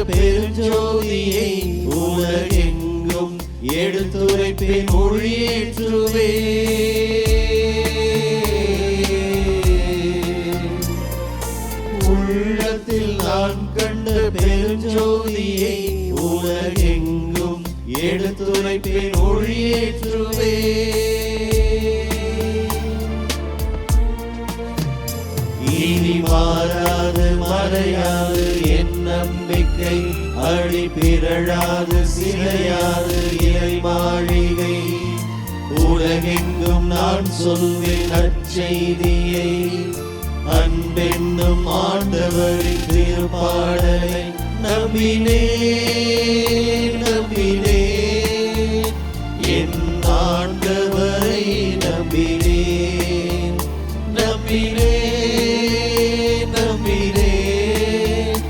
பெருஞ்சோதியை உலகெங்கும் எடுத்துரைப்பேன் மொழியேற்றுவே. உள்ளத்தில் நான் கண்ட பெருஞ்சோதியை உலகெங்கும் எடுத்துரைப்பேன் மொழியேற்றுவே. இனி மாறாது மறையாது என் நம்பிக்கை, அடி பிறழாது சிலையாது இறை மாளிகை. உலகெங்கும் நான் சொல்வேன் நற்செய்தியை, அன்பென்னும் ஆண்டவரின் திருப்பாடலை நம்பினேன் நம்பினேன், என் ஆண்டவரை நம்பினேன் நம்பினேன் நம்பினேன்,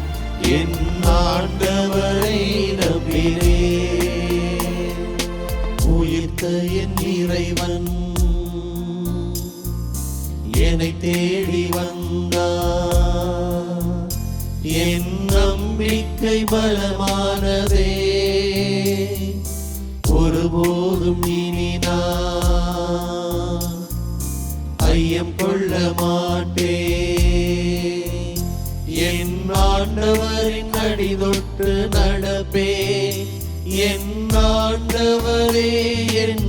என் ஆண்டவரை நம்பினேன். உயிர்த்த என் இறைவன் என்னை தேடி வந்தார், என் நம்பிக்கை பலமானதே, ஒருபோதும் இனி நான் ஐயம் கொள்ள மாட்டேன். என் ஆண்டவரின் அடி தொட்டு நடப்பே, என் ஆண்டவரே என்